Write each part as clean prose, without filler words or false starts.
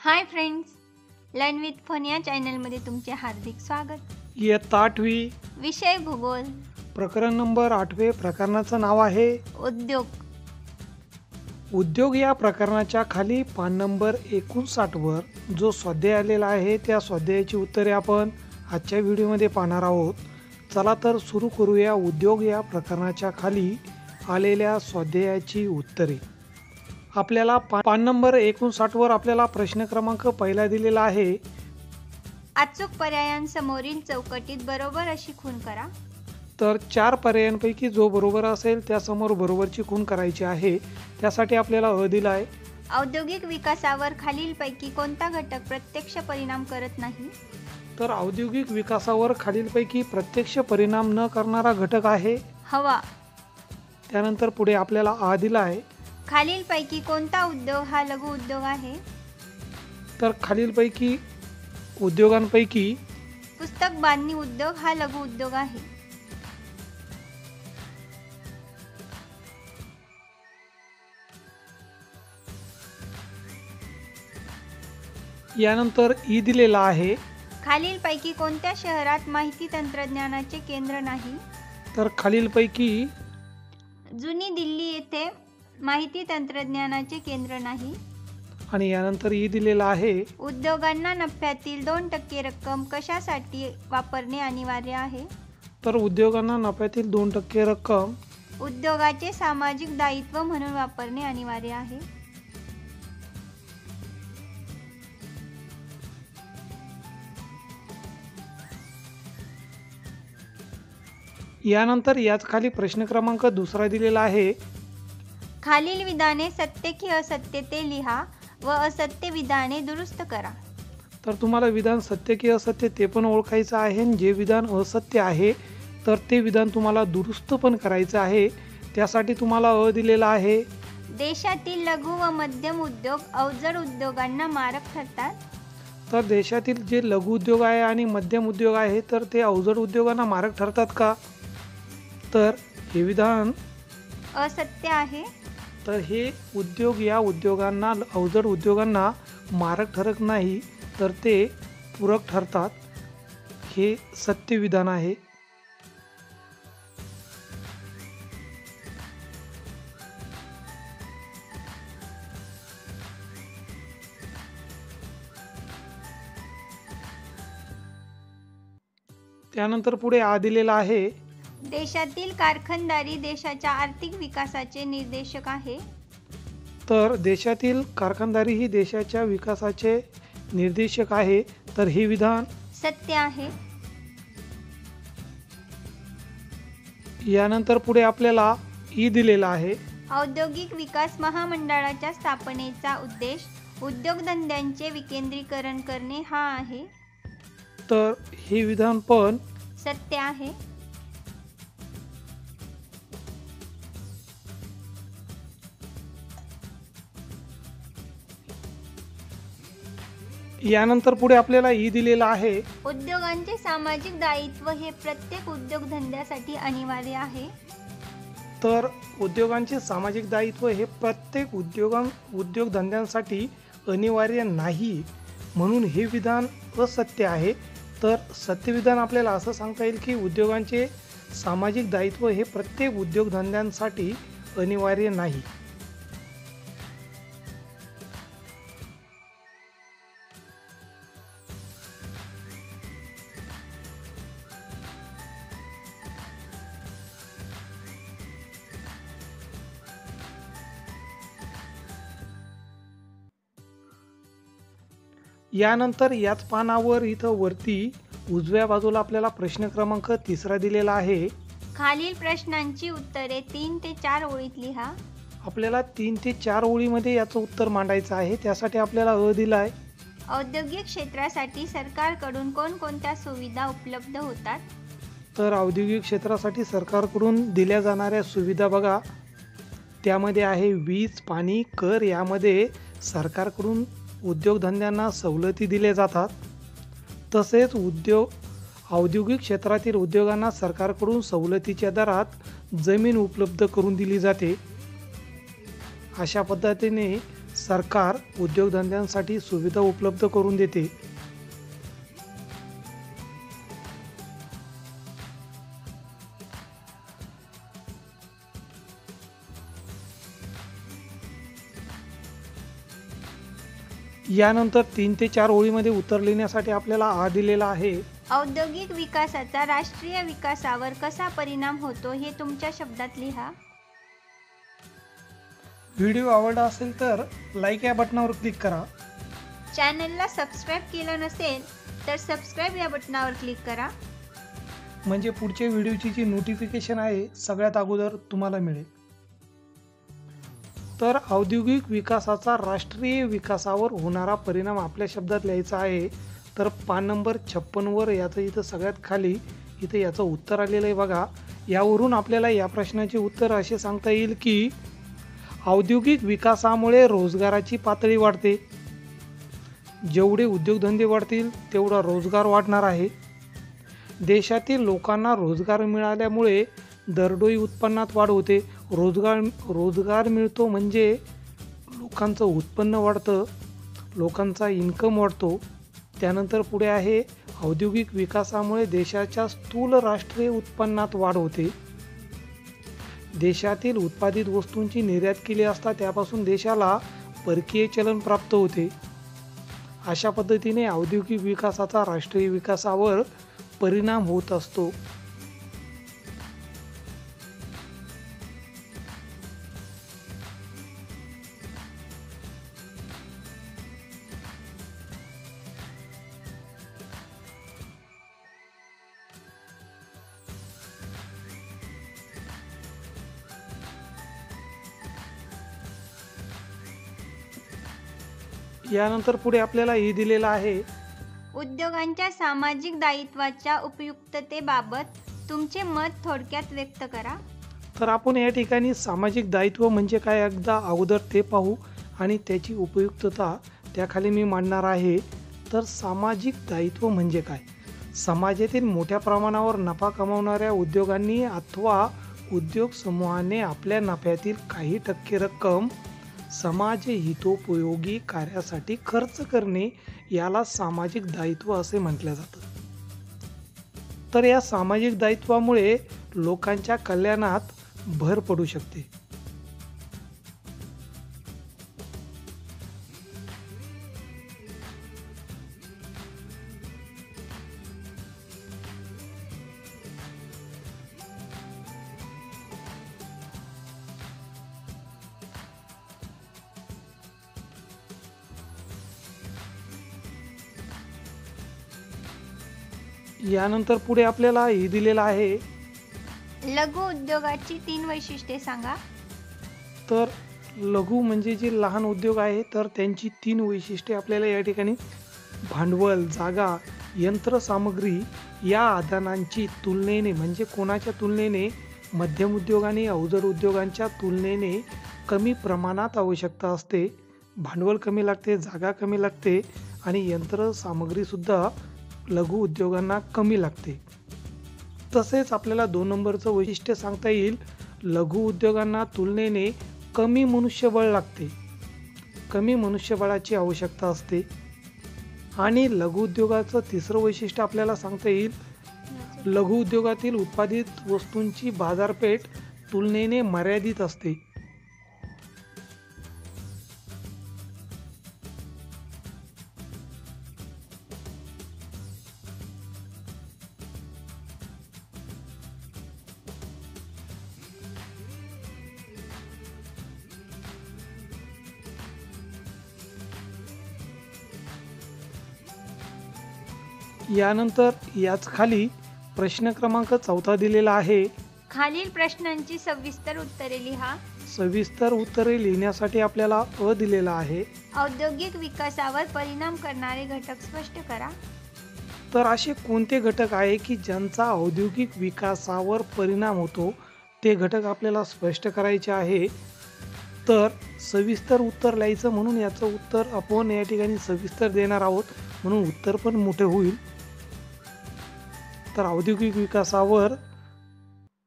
High friends, learn with fun या चॅनलमध्ये तुमचे हार्दिक स्वागत. इयत्ता 8वी विषय भूगोल. प्रकरण नंबर 8. प्रकरणाचं नाव आहे उद्योग. उद्योग. या प्रकरणाच्या खाली पान नंबर 59 वर जो स्वाध्याय आलेला आहे त्या स्वाध्यायाची उत्तरे आपण आजच्या व्हिडिओमध्ये पाहणार आहोत. चला तर सुरू करूया उद्योग या प्रकरणाच्या खाली आलेल्या स्वाध्यायाची उत्तरे. आपल्याला पान नंबर 59 वर आपल्याला प्रश्न क्रमांक पहिला दिलेला आहे. अचूक पर्यायांसमोरील चौकटीत बरोबर अशी खूण करा. तर 4 पर्यायांपैकी जो बरोबर असेल त्यासमोर बरोबरची खूण करायची आहे. त्यासाठी आपल्याला अ दिला आहे. औद्योगिक विकासावर खालीलपैकी कोणता घटक प्रत्यक्ष परिणाम करत नाही? तर औद्योगिक विकासावर खालीलपैकी प्रत्यक्ष परिणाम न करणारा घटक आहे हवा. त्यानंतर पुढे आपल्याला आ दिला आहे. खालीलपैकी कोणता उद्योग हा लघु उद्योग आहे? तर खालीलपैकी उद्योगांपैकी पुस्तक बांधणी उद्योग हा लघु उद्योग आहे. यानंतर ई दिलेला आहे. खालीलपैकी कोणत्या शहरात माहिती तंत्रज्ञानाचे केंद्र नाही? तर खालीलपैकी जुनी दिल्ली येथे माहिती तंत्रज्ञानाचे केंद्र नाही. आणि यानंतर ई दिलेला आहे. उद्योगांना नफ्यातील 2% रक्कम कशासाठी वापरणे अनिवार्य आहे? तर उद्योगांना नफ्यातील 2% रक्कम उद्योगाचे सामाजिक दायित्व म्हणून वापरणे अनिवार्य आहे. यानंतर याच खाली प्रश्न क्रमांक 2 दिलेला आहे. खालील विधाने सत्य की असत्य ते लिहा व असत्य विधाने दुरुस्त करा. तर तुम्हाला विधान सत्य की असत्य ते पण ओळखायचं आहे. जे विधान असत्य आहे तर ते विधान तुम्हाला दुरुस्त पण करायचं आहे. त्यासाठी तुम्हाला अ दिलेला आहे. देशातील लघु व मध्यम उद्योग अवजड उद्योगांना मारक ठरतात. तर देशातील जे लघु उद्योग आहे आणि मध्यम उद्योग आहे तर ते अवजड उद्योगांना मारक ठरतात का? तर हे विधान असत्य आहे. तर हे उद्योग या उद्योगांना अवजड उद्योगांना मारक ठरत नाही तर ते पूरक ठरतात. हे सत्य विधान आहे. त्यानंतर पुढे आ दिलेला आहे. देशातील कारखानदारी देशाच्या आर्थिक विकासाचे निर्देशक आहे. तर देशातील कारखानदारी ही देशाच्या विकासाचे निर्देशक आहे. तर हे विधान सत्य आहे. यानंतर पुढे आपल्याला ई दिलेला आहे. औद्योगिक विकास महामंडळाच्या स्थापनेचा उद्देश उद्योगधंद्यांचे विकेंद्रीकरण करणे हा आहे. तर हे विधान पण सत्य आहे. यानंतर पुढे आपल्याला ई दिलेला आहे. उद्योगांचे सामाजिक दायित्व हे प्रत्येक उद्योगधंद्यासाठी अनिवार्य आहे. तर उद्योगांचे सामाजिक दायित्व हे प्रत्येक उद्योगधंद्यांसाठी अनिवार्य नाही म्हणून हे विधान असत्य आहे. तर सत्य विधान आपल्याला असं सांगता येईल की उद्योगांचे सामाजिक दायित्व हे प्रत्येक उद्योगधंद्यांसाठी अनिवार्य नाही. यानंतर याच पानावर इथं वरती उजव्या बाजूला आपल्याला प्रश्न क्रमांक 3 दिलेला आहे. खालील प्रश्नांची उत्तरे 3 ते 4 ओळीत लिहा. आपल्याला 3 ते 4 ओळीमध्ये याचं उत्तर मांडायचं आहे. त्यासाठी आपल्याला अ दिला आहे. औद्योगिक क्षेत्रासाठी सरकारकडून कोणकोणत्या सुविधा उपलब्ध होतात? तर औद्योगिक क्षेत्रासाठी सरकारकडून दिल्या जाणाऱ्या सुविधा बघा. त्यामध्ये आहे वीज, पाणी, कर. यामध्ये सरकारकडून उद्योगधंद्यांना सवलती दिल्या जातात. तसेच औद्योगिक क्षेत्रातील उद्योगांना सरकारकडून सवलतीच्या दरात जमीन उपलब्ध करून दिली जाते. अशा पद्धतीने सरकार उद्योगधंद्यांसाठी सुविधा उपलब्ध करून देते. यानंतर 3 ते 4 ओळीमध्ये उत्तर लिहिण्यासाठी आपल्याला आ दिलेला आहे. औद्योगिक विकासाचा राष्ट्रीय विकासावर कसा परिणाम होतो हे तुमच्या शब्दात लिहा. व्हिडिओ आवडला असेल तर लाईक या बटनावर क्लिक करा. चॅनलला सबस्क्राईब केलं नसेल तर सबस्क्राईब या बटनावर क्लिक करा. म्हणजे पुढच्या व्हिडिओची जी नोटिफिकेशन आहे सगळ्यात अगोदर तुम्हाला मिळेल. तर औद्योगिक विकासाचा राष्ट्रीय विकासावर होणारा परिणाम आपल्या शब्दात लिहायचा आहे. तर पान नंबर 56 वर याचं इथं सगळ्यात खाली इथं याचं उत्तर आलेलं आहे बघा. यावरून आपल्याला या प्रश्नाचे उत्तर असे सांगता येईल की औद्योगिक विकासामुळे रोजगाराची पातळी वाढते. जेवढे उद्योगधंदे वाढतील तेवढा रोजगार वाढणार आहे. देशातील लोकांना रोजगार मिळाल्यामुळे दरडोई उत्पन्नात वाढ होते. रोजगार मिळतो म्हणजे लोकांचं उत्पन्न वाढतं, लोकांचा इन्कम वाढतो. त्यानंतर पुढे आहे औद्योगिक विकासामुळे देशाच्या स्थूल राष्ट्रीय उत्पन्नात वाढ होते. देशातील उत्पादित वस्तूंची निर्यात केली असता त्यापासून देशाला परकीय चलन प्राप्त होते. अशा पद्धतीने औद्योगिक विकासाचा राष्ट्रीय विकासावर परिणाम होत असतो. यानंतर पुढे आपल्याला हे दिलेलं आहे. उद्योगांच्या सामाजिक दायित्वाच्या उपयुक्ततेबाबत तुमचे मत थोडक्यात व्यक्त करा. तर आपण या ठिकाणी सामाजिक दायित्व म्हणजे काय एकदा अगोदर ते पाहू आणि त्याची उपयुक्तता त्याखाली मी मांडणार आहे. तर सामाजिक दायित्व म्हणजे काय? समाजातील मोठ्या प्रमाणावर नफा कमावणाऱ्या उद्योगांनी अथवा उद्योग समूहाने आपल्या नफ्यातील काही टक्के रक्कम समाज हितोपयोगी कार्यासाठी खर्च करणे याला सामाजिक दायित्व असे म्हटले जातं. तर या सामाजिक दायित्वामुळे लोकांच्या कल्याणात भर पडू शकते. यानंतर पुढे आपल्याला हे दिलेलं आहे. लघु उद्योगाची 3 वैशिष्ट्ये सांगा. तर लघु म्हणजे जे लहान उद्योग आहे तर त्यांची 3 वैशिष्ट्ये आपल्याला या ठिकाणी भांडवल, जागा, यंत्रसामग्री या आदानांची तुलनेने म्हणजे कोणाच्या तुलनेने मध्यम उद्योग आणि अवजड उद्योगांच्या तुलनेने कमी प्रमाणात आवश्यकता असते. भांडवल कमी लागते, जागा कमी लागते आणि यंत्रसामग्रीसुद्धा लघु उद्योगांना कमी लागते. तसेच आपल्याला 2 नंबरचं वैशिष्ट्य सांगता येईल. लघु उद्योगांना तुलनेने कमी मनुष्यबळ लागते, कमी मनुष्यबळाची आवश्यकता असते. आणि लघु उद्योगाचं 3रं वैशिष्ट्य आपल्याला सांगता येईल. लघु उद्योगातील उत्पादित वस्तूंची बाजारपेठ तुलनेने मर्यादित असते. यानंतर याच खाली प्रश्न क्रमांक 4 दिलेला आहे. खालील प्रश्नांची सविस्तर उत्तरे लिहा. सविस्तर उत्तरे लिहिण्यासाठी आपल्याला अ दिलेला आहे. औद्योगिक विकासावर परिणाम करणारे घटक स्पष्ट करा. तर असे कोणते घटक आहे की ज्यांचा औद्योगिक विकासावर परिणाम होतो ते घटक आपल्याला स्पष्ट करायचे आहे. तर सविस्तर उत्तर लिहायचं म्हणून याचं उत्तर आपण या ठिकाणी सविस्तर देणार आहोत म्हणून उत्तर पण मोठे होईल. तर औद्योगिक विकासावर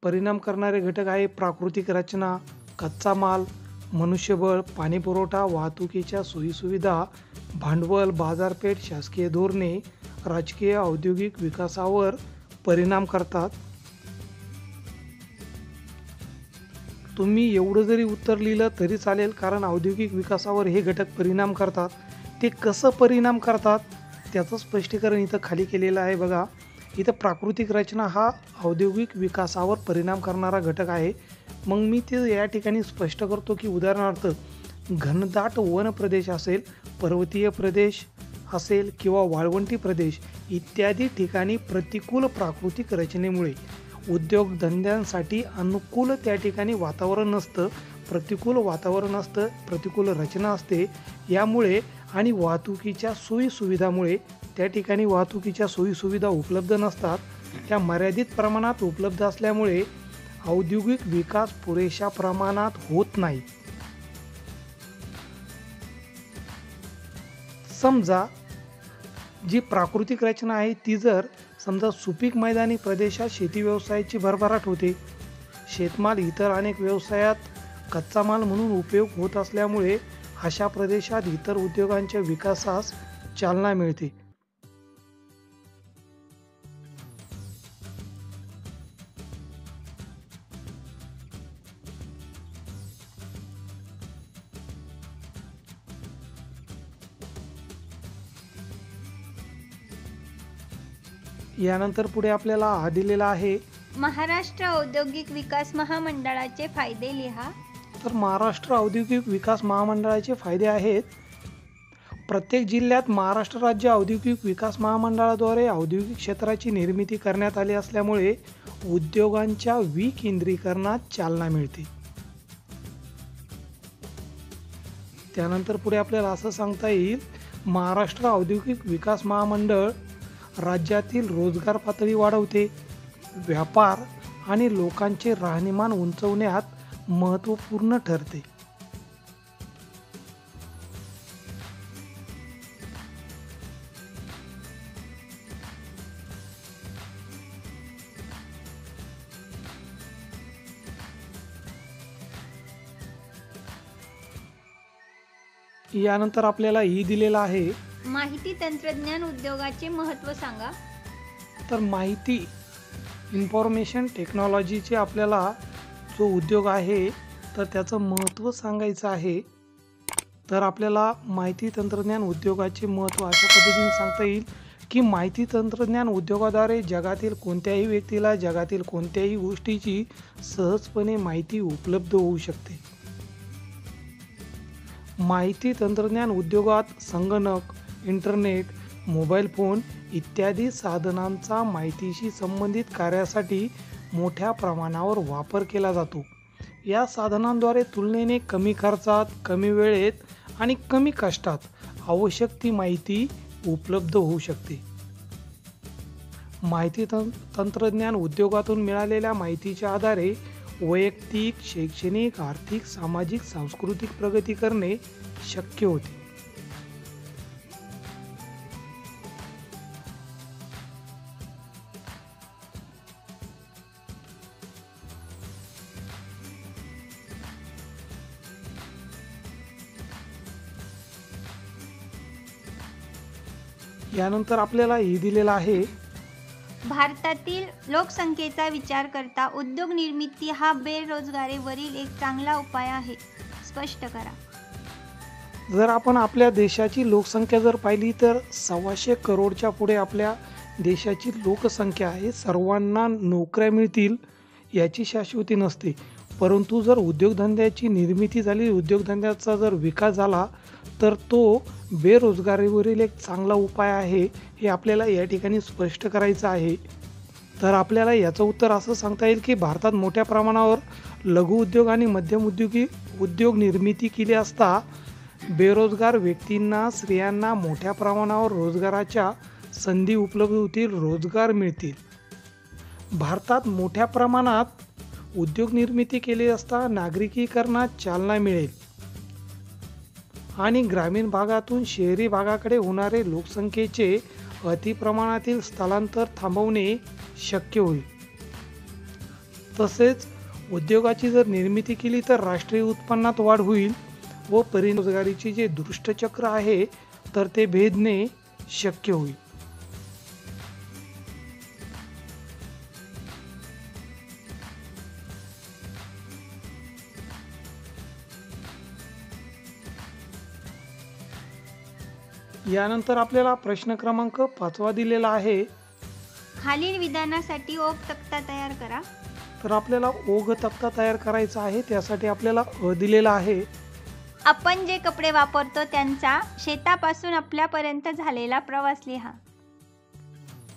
परिणाम करणारे घटक आहे प्राकृतिक रचना, कच्चा माल, मनुष्यबळ, पाणीपुरवठा, वाहतुकीच्या सोयीसुविधा, भांडवल, बाजारपेठ, शासकीय धोरणे, राजकीय औद्योगिक विकासावर परिणाम करतात. तुम्ही एवढं जरी उत्तर लिहिलं तरी चालेल, कारण औद्योगिक विकासावर हे घटक परिणाम करतात. ते कसं परिणाम करतात त्याचं स्पष्टीकरण इथं खाली केलेलं आहे बघा. इथं प्राकृतिक रचना हा औद्योगिक विकासावर परिणाम करणारा घटक आहे. मग मी ते या ठिकाणी स्पष्ट करतो की उदाहरणार्थ घनदाट वन प्रदेश असेल, पर्वतीय प्रदेश असेल किंवा वाळवंटी प्रदेश इत्यादी ठिकाणी प्रतिकूल प्राकृतिक रचनेमुळे उद्योगधंद्यांसाठी अनुकूल त्या ठिकाणी वातावरण नसतं, प्रतिकूल वातावरण असतं, प्रतिकूल रचना असते. यामुळे आणि वाहतुकीच्या सोयीसुविधामुळे त्या ठिकाणी वाहतुकीच्या सोयीसुविधा उपलब्ध नसतात. त्या मर्यादित प्रमाणात उपलब्ध असल्यामुळे औद्योगिक विकास पुरेशा प्रमाणात होत नाही. समजा जी प्राकृतिक रचना आहे ती जर समजा सुपीक मैदानी प्रदेशात शेती व्यवसायाची भरभराट होते, शेतमाल इतर अनेक व्यवसायात कच्चा माल म्हणून उपयोग होत असल्यामुळे अशा प्रदेशात इतर उद्योगांच्या विकासास चालना मिळते. यानंतर पुढे आपल्याला हा दिलेला आहे. महाराष्ट्र औद्योगिक विकास महामंडळाचे फायदे लिहा. तर महाराष्ट्र औद्योगिक विकास महामंडळाचे फायदे आहेत. प्रत्येक जिल्ह्यात महाराष्ट्र राज्य औद्योगिक विकास महामंडळाद्वारे औद्योगिक क्षेत्राची निर्मिती करण्यात आली असल्यामुळे उद्योगांच्या विकेंद्रीकरणात चालना मिळते. त्यानंतर पुढे आपल्याला असं सांगता येईल, महाराष्ट्र औद्योगिक विकास महामंडळ राज्यातील रोजगार पातळी वाढवते, व्यापार आणि लोकांचे राहणीमान उंचवण्यात महत्त्वपूर्ण ठरते. यानंतर आपल्याला ही दिलेला आहे. माहिती तंत्रज्ञान उद्योगाचे महत्त्व सांगा. तर माहिती इन्फॉर्मेशन टेक्नॉलॉजीचे आपल्याला जो उद्योग आहे तर त्याचं महत्त्व सांगायचं आहे. तर आपल्याला माहिती तंत्रज्ञान उद्योगाचे महत्त्व अशा पद्धतीने सांगता येईल की माहिती तंत्रज्ञान उद्योगाद्वारे जगातील कोणत्याही व्यक्तीला जगातील कोणत्याही गोष्टीची सहजपणे माहिती उपलब्ध होऊ शकते. माहिती तंत्रज्ञान उद्योगात संगणक, इंटरनेट, मोबाईल फोन इत्यादी साधनांचा माहितीशी संबंधित कार्यासाठी मोठ्या प्रमाणावर वापर केला जातो. या साधनांद्वारे तुलनेने कमी खर्चात, कमी वेळेत आणि कमी कष्टात आवश्यक ती माहिती उपलब्ध होऊ शकते. माहिती तंत्रज्ञान उद्योगातून मिळालेल्या माहितीच्या आधारे वैयक्तिक, शैक्षणिक, आर्थिक, सामाजिक, सांस्कृतिक प्रगती करणे शक्य होते. यानंतर आपल्याला हे दिलेला आहे. भारतातील लोकसंख्येचा विचार करता उद्योग निर्मिती हा बेरोजगारीवरील एक चांगला उपाय आहे. स्पष्ट करा. जर आपण आपल्या देशाची लोकसंख्या जर पाहिली तर 125 करोडच्या पुढे आपल्या देशाची लोकसंख्या आहे. सर्वांना नोकऱ्या मिळतील याची शाश्वती नसते, परंतु जर उद्योगधंद्याची निर्मिती झाली, उद्योगधंद्याचा जर विकास झाला तर तो बेरोजगारीवरील एक चांगला उपाय आहे, हे आपल्याला या ठिकाणी स्पष्ट करायचं आहे. तर आपल्याला याचं उत्तर असं सांगता येईल की भारतात मोठ्या प्रमाणावर लघु उद्योग आणि मध्यम उद्योग निर्मिती केली असता बेरोजगार व्यक्तींना, स्त्रियांना मोठ्या प्रमाणावर रोजगाराच्या संधी उपलब्ध होतील, रोजगार मिळतील. भारतात मोठ्या प्रमाणात उद्योग निर्मिती केली असता नागरिकीकरणात चालना मिळेल आणि ग्रामीण भागातून शहरी भागाकडे होणारे लोकसंख्येचे अतिप्रमाणातील स्थलांतर थांबवणे शक्य होईल. तसेच उद्योगाची जर निर्मिती केली तर राष्ट्रीय उत्पन्नात वाढ होईल व रोजगारीचे जे दुष्टचक्र आहे तर ते भेदणे शक्य होईल. यानंतर आपल्याला प्रश्न क्रमांक 5 दिलेला आहे. खालील विधानासाठी ओघ तक्ता तयार करा. तर आपल्याला ओघ तक्ता तयार करायचा आहे. त्यासाठी आपल्याला दिलेला आहे. आपण जे कपडे वापरतो त्यांचा शेतापासून आपल्यापर्यंत झालेला प्रवास लिहा.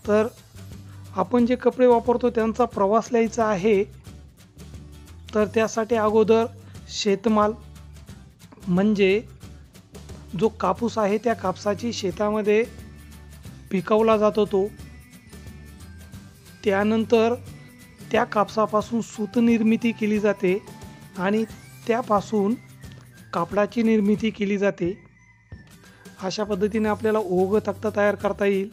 तर आपण जे कपडे वापरतो त्यांचा प्रवास लिहायचा आहे. तर त्यासाठी अगोदर शेतमाल म्हणजे जो कापूस आहे त्या कापसाची शेतामध्ये पिकवला जातो तो. त्यानंतर त्या कापसापासून सूत निर्मिती केली जाते आणि त्यापासून कापडाची निर्मिती केली जाते. अशा पद्धतीने आपल्याला ओघ तक्ता तयार करता येईल.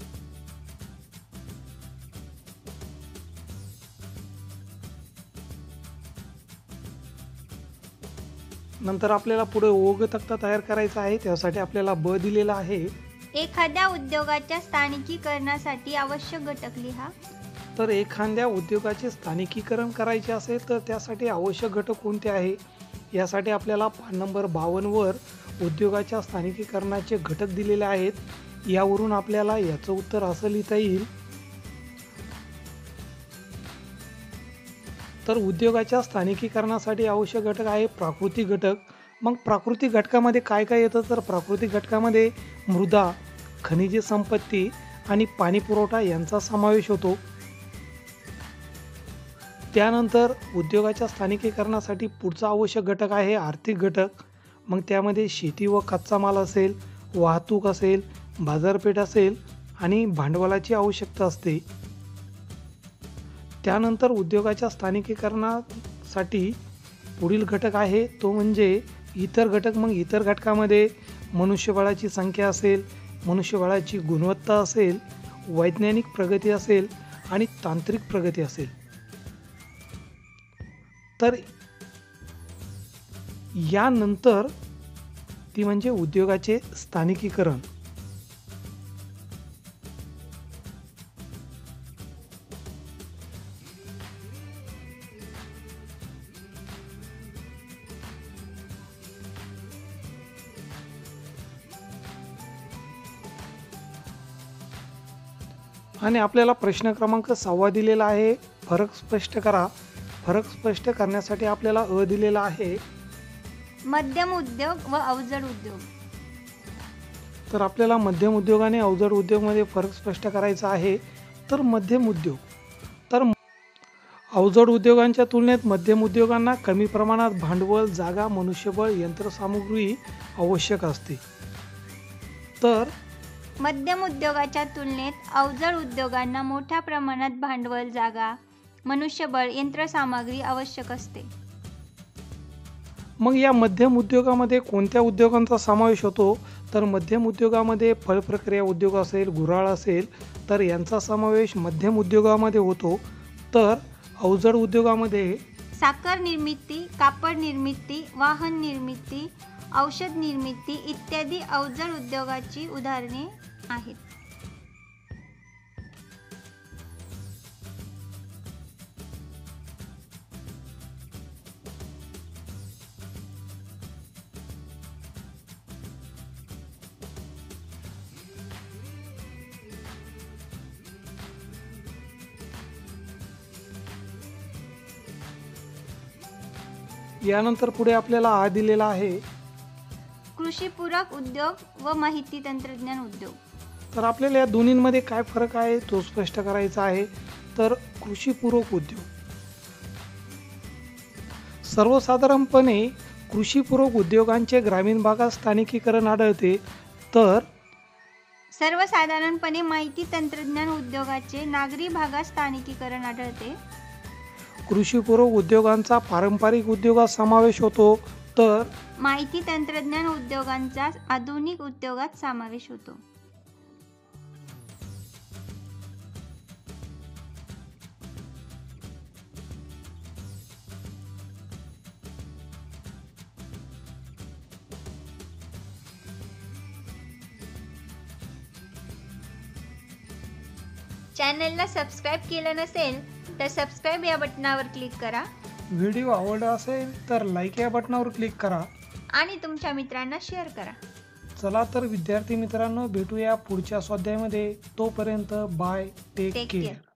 नंतर आपल्याला पुढे ओघ तक्ता तयार करायचा आहे. त्यासाठी आपल्याला ब दिलेला आहे. एखाद्या उद्योगाच्या स्थानिकीकरणासाठी आवश्यक घटक लिहा. तर एखाद्या उद्योगाचे स्थानिकीकरण करायचे असेल तर त्यासाठी आवश्यक घटक कोणते आहे यासाठी आपल्याला पान नंबर 52 वर उद्योगाच्या स्थानिकीकरणाचे घटक दिलेले आहेत. यावरून आपल्याला याचं उत्तर असं लिहिता येईल. तर उद्योगाच्या स्थानिकीकरणासाठी आवश्यक घटक आहे प्राकृतिक घटक. मग प्राकृतिक घटकामध्ये काय काय येतं तर प्राकृतिक घटकामध्ये मृदा, खनिज संपत्ती आणि पाणी पुरवठा यांचा समावेश होतो. त्यानंतर उद्योगाच्या स्थानिकीकरणासाठी पुढचा आवश्यक घटक आहे आर्थिक घटक. मग त्यामध्ये शेती व कच्चा माल असेल, वाहतूक असेल, बाजारपेठ असेल आणि भांडवलाची आवश्यकता असते. त्यानंतर उद्योगाच्या स्थानिकीकरणासाठी पुढील घटक आहे तो म्हणजे इतर घटक. मग इतर घटकामध्ये मनुष्यबळाची संख्या असेल, मनुष्यबळाची गुणवत्ता असेल, वैज्ञानिक प्रगती असेल आणि तांत्रिक प्रगती असेल. तर यानंतर ती म्हणजे उद्योगाचे स्थानिकीकरण. आणि आपल्याला प्रश्न क्रमांक 6 दिलेला आहे. फरक स्पष्ट करा. फरक स्पष्ट करण्यासाठी आपल्याला दिलेला आहे मध्यम उद्योग व अवजड उद्योग. तर आपल्याला मध्यम उद्योग आणि अवजड उद्योग मध्ये फरक स्पष्ट करायचा आहे. तर मध्यम उद्योग तर अवजड उद्योगांच्या तुलनेत मध्यम उद्योगांना कमी प्रमाणात भांडवल, जागा, मनुष्यबळ, यंत्रसामुग्री आवश्यक असते. तर मध्यम उद्योगाच्या तुलनेत अवजड उद्योगांना मोठ्या प्रमाणात भांडवल, जागा, मनुष्यबळ, यंत्रसामग्री आवश्यक असते. मग या मध्यम उद्योगामध्ये कोणत्या उद्योगांचा समावेश होतो तर मध्यम उद्योगामध्ये फळ प्रक्रिया उद्योग असेल, गुऱ्हाळ असेल तर यांचा समावेश मध्यम उद्योगामध्ये होतो. तर अवजड उद्योगामध्ये साखर निर्मिती, कापड निर्मिती, वाहन निर्मिती, औषध निर्मिती इत्यादी अवजड उद्योगाची उदाहरणे आहेत. यानंतर पुढे आपल्याला आ दिलेला आहे कृषीपूरक उद्योग व माहिती तंत्रज्ञान उद्योग. तर आपल्याला या दोन्हींमध्ये काय फरक आहे तो स्पष्ट करायचा आहे. तर कृषीपूरक उद्योग सर्वसाधारणपणे कृषीपूरक उद्योगांचे ग्रामीण भागात स्थानिकीकरण आढळते. तर सर्वसाधारणपणे माहिती तंत्रज्ञान उद्योगाचे नागरी भागात स्थानिकीकरण आढळते. कृषीपूरक उद्योगांचा पारंपरिक उद्योगात समावेश होतो. तर माहिती तंत्रज्ञान उद्योगांचा आधुनिक उद्योगात समावेश होतो. चॅनलला सबस्क्राईब केलं नसेल तर सबस्क्राईब या बटनावर क्लिक करा व्हिडिओ आवडला असेल तर लाईक या बटनावर क्लिक करा आणि तुमच्या मित्रांना शेअर करा. चला तर विद्यार्थी मित्रांनो, भेटूया पुढच्या स्वाध्यायामध्ये. तोपर्यंत bye, take take care. Care.